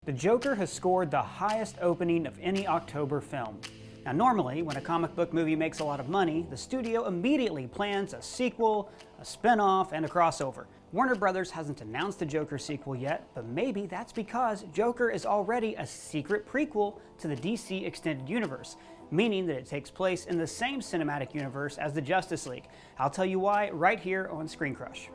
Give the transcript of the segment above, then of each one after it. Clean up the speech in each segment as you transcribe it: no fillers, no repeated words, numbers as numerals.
The Joker has scored the highest opening of any October film. Now normally, when a comic book movie makes a lot of money, the studio immediately plans a sequel, a spin-off, and a crossover. Warner Brothers hasn't announced a Joker sequel yet, but maybe that's because Joker is already a secret prequel to the DC Extended Universe, meaning that it takes place in the same cinematic universe as the Justice League. I'll tell you why right here on Screen Crush.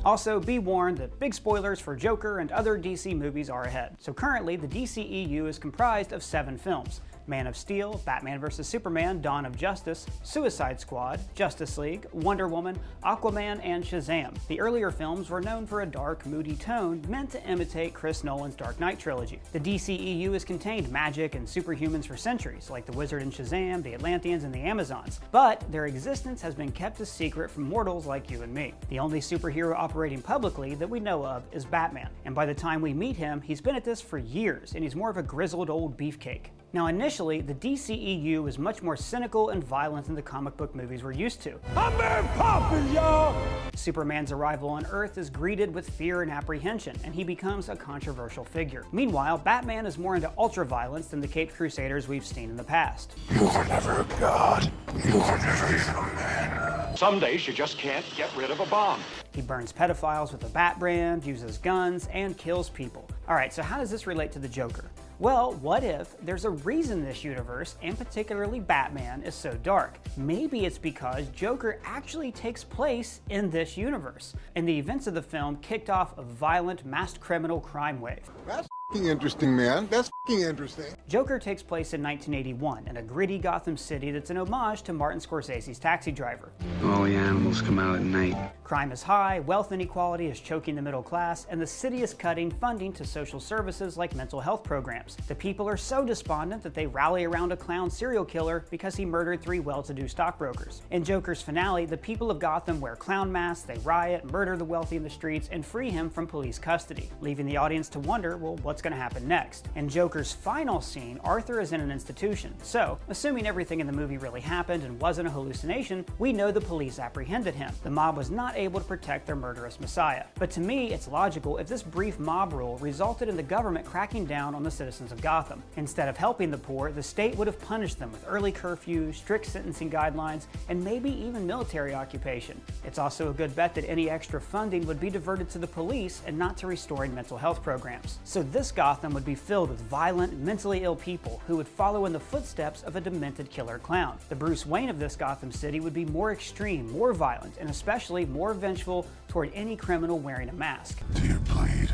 Also, be warned that big spoilers for Joker and other DC movies are ahead. So currently, the DCEU is comprised of 7 films: Man of Steel, Batman vs. Superman, Dawn of Justice, Suicide Squad, Justice League, Wonder Woman, Aquaman, and Shazam. The earlier films were known for a dark, moody tone meant to imitate Chris Nolan's Dark Knight trilogy. The DCEU has contained magic and superhumans for centuries, like the Wizard in Shazam, the Atlanteans, and the Amazons, but their existence has been kept a secret from mortals like you and me. The only superhero operating publicly that we know of is Batman, and by the time we meet him, he's been at this for years, and he's more of a grizzled old beefcake. Now initially, the DCEU is much more cynical and violent than the comic book movies we're used to. I'm Mary Poppins, y'all! Superman's arrival on Earth is greeted with fear and apprehension, and he becomes a controversial figure. Meanwhile, Batman is more into ultra-violence than the Caped Crusaders we've seen in the past. You were never a god. You were never even a man. Some days you just can't get rid of a bomb. He burns pedophiles with a bat brand, uses guns, and kills people. Alright, so how does this relate to the Joker? Well, what if there's a reason this universe, and particularly Batman, is so dark? Maybe it's because Joker actually takes place in this universe, and the events of the film kicked off a violent, masked criminal crime wave. That's f***ing interesting, man. That's f***ing interesting. Joker takes place in 1981 in a gritty Gotham City that's an homage to Martin Scorsese's Taxi Driver. All the animals come out at night. Crime is high, wealth inequality is choking the middle class, and the city is cutting funding to social services like mental health programs. The people are so despondent that they rally around a clown serial killer because he murdered 3 well-to-do stockbrokers. In Joker's finale, the people of Gotham wear clown masks, they riot, murder the wealthy in the streets, and free him from police custody, leaving the audience to wonder, well, what's going to happen next? In Joker's final scene, Arthur is in an institution, so, assuming everything in the movie really happened and wasn't a hallucination, we know the police apprehended him. The mob was not able to protect their murderous messiah. But to me, it's logical if this brief mob rule resulted in the government cracking down on the citizens of Gotham. Instead of helping the poor, the state would have punished them with early curfews, strict sentencing guidelines, and maybe even military occupation. It's also a good bet that any extra funding would be diverted to the police and not to restoring mental health programs. So this Gotham would be filled with violent, mentally ill people who would follow in the footsteps of a demented killer clown. The Bruce Wayne of this Gotham City would be more extreme, more violent, and especially more vengeful toward any criminal wearing a mask. Do you bleed?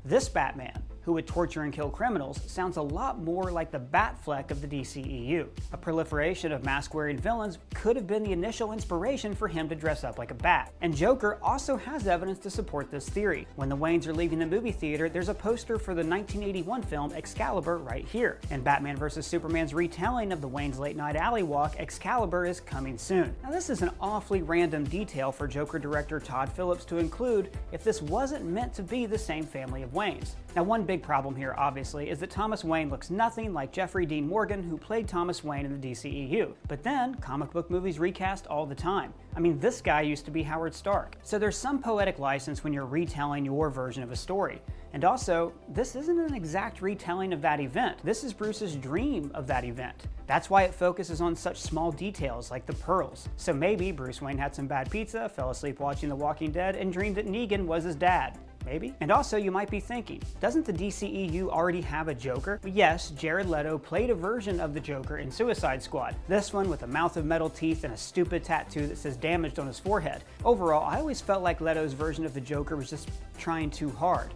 This Batman, who would torture and kill criminals, sounds a lot more like the Batfleck of the DCEU. A proliferation of mask-wearing villains could have been the initial inspiration for him to dress up like a bat. And Joker also has evidence to support this theory. When the Waynes are leaving the movie theater, there's a poster for the 1981 film Excalibur right here. In Batman vs. Superman's retelling of the Waynes' late-night alley walk, Excalibur is coming soon. Now this is an awfully random detail for Joker director Todd Phillips to include if this wasn't meant to be the same family of Waynes. Now one big problem here, obviously, is that Thomas Wayne looks nothing like Jeffrey Dean Morgan, who played Thomas Wayne in the DCEU. But then, comic book movies recast all the time. I mean, this guy used to be Howard Stark. So there's some poetic license when you're retelling your version of a story. And also, this isn't an exact retelling of that event. This is Bruce's dream of that event. That's why it focuses on such small details like the pearls. So maybe Bruce Wayne had some bad pizza, fell asleep watching The Walking Dead, and dreamed that Negan was his dad. Maybe? And also, you might be thinking, doesn't the DCEU already have a Joker? Yes, Jared Leto played a version of the Joker in Suicide Squad. This one with a mouth of metal teeth and a stupid tattoo that says damaged on his forehead. Overall, I always felt like Leto's version of the Joker was just trying too hard.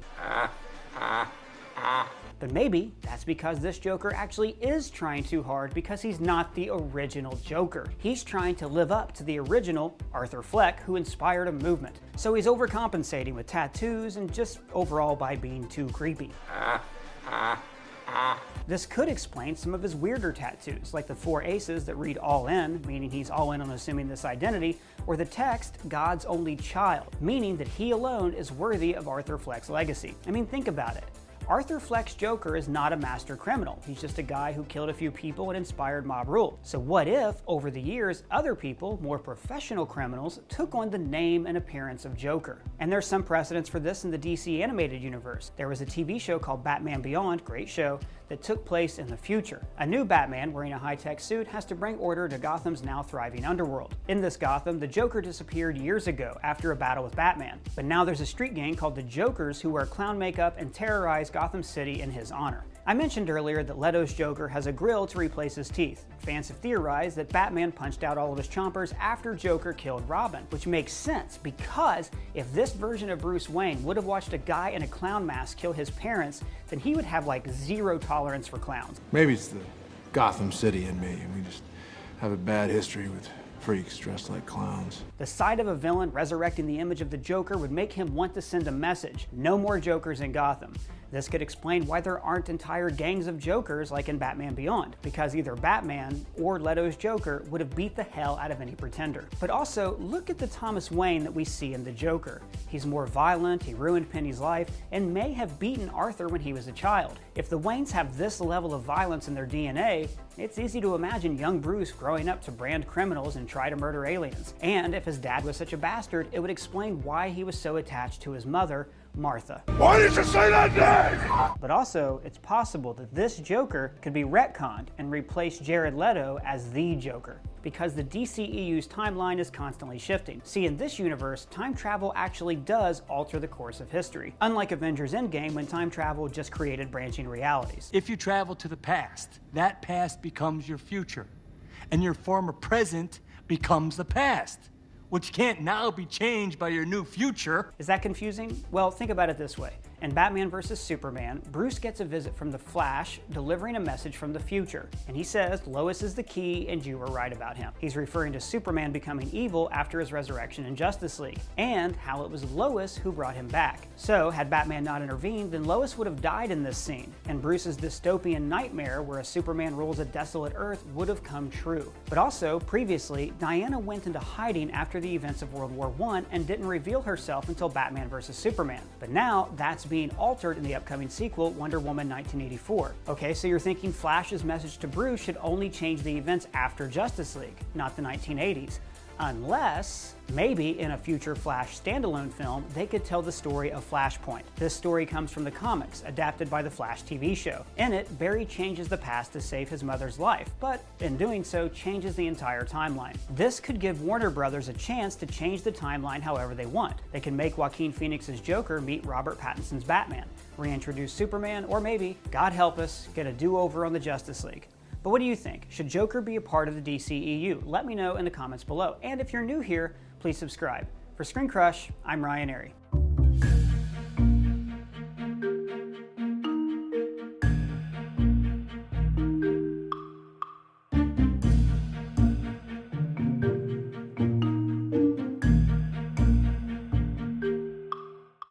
But maybe that's because this Joker actually is trying too hard because he's not the original Joker. He's trying to live up to the original Arthur Fleck, who inspired a movement. So he's overcompensating with tattoos and just overall by being too creepy. This could explain some of his weirder tattoos, like the 4 aces that read all in, meaning he's all in on assuming this identity, or the text, God's only child, meaning that he alone is worthy of Arthur Fleck's legacy. I mean, think about it. Arthur Fleck's Joker is not a master criminal. He's just a guy who killed a few people and inspired mob rule. So what if, over the years, other people, more professional criminals, took on the name and appearance of Joker? And there's some precedence for this in the DC animated universe. There was a TV show called Batman Beyond, great show, that took place in the future. A new Batman wearing a high-tech suit has to bring order to Gotham's now thriving underworld. In this Gotham, the Joker disappeared years ago after a battle with Batman. But now there's a street gang called the Jokers who wear clown makeup and terrorize Gotham City in his honor. I mentioned earlier that Leto's Joker has a grill to replace his teeth. Fans have theorized that Batman punched out all of his chompers after Joker killed Robin, which makes sense because if this version of Bruce Wayne would have watched a guy in a clown mask kill his parents, then he would have like zero tolerance for clowns. Maybe it's the Gotham City in me, and we just have a bad history with freaks dressed like clowns. The sight of a villain resurrecting the image of the Joker would make him want to send a message: no more Jokers in Gotham. This could explain why there aren't entire gangs of Jokers like in Batman Beyond, because either Batman or Leto's Joker would have beat the hell out of any pretender. But also, look at the Thomas Wayne that we see in the Joker. He's more violent, he ruined Penny's life, and may have beaten Arthur when he was a child. If the Waynes have this level of violence in their DNA, it's easy to imagine young Bruce growing up to brand criminals and try to murder aliens. And if his dad was such a bastard, it would explain why he was so attached to his mother, Martha. Why did you say that name? But also, it's possible that this Joker could be retconned and replace Jared Leto as the Joker, because the DCEU's timeline is constantly shifting. See, in this universe, time travel actually does alter the course of history, unlike Avengers Endgame when time travel just created branching realities. If you travel to the past, that past becomes your future, and your former present becomes the past, which can't now be changed by your new future. Is that confusing? Well, think about it this way. In Batman vs. Superman, Bruce gets a visit from the Flash delivering a message from the future, and he says Lois is the key and you were right about him. He's referring to Superman becoming evil after his resurrection in Justice League, and how it was Lois who brought him back. So, had Batman not intervened, then Lois would have died in this scene, and Bruce's dystopian nightmare where a Superman rules a desolate Earth would have come true. But also, previously, Diana went into hiding after the events of World War I and didn't reveal herself until Batman vs. Superman. But now, that's being altered in the upcoming sequel, Wonder Woman 1984. Okay, so you're thinking Flash's message to Bruce should only change the events after Justice League, not the 1980s. Unless, maybe in a future Flash standalone film, they could tell the story of Flashpoint. This story comes from the comics, adapted by the Flash TV show. In it, Barry changes the past to save his mother's life, but in doing so, changes the entire timeline. This could give Warner Brothers a chance to change the timeline however they want. They can make Joaquin Phoenix's Joker meet Robert Pattinson's Batman, reintroduce Superman, or maybe, God help us, get a do-over on the Justice League. But what do you think? Should Joker be a part of the DCEU? Let me know in the comments below. And if you're new here, please subscribe. For Screen Crush, I'm Ryan Airy.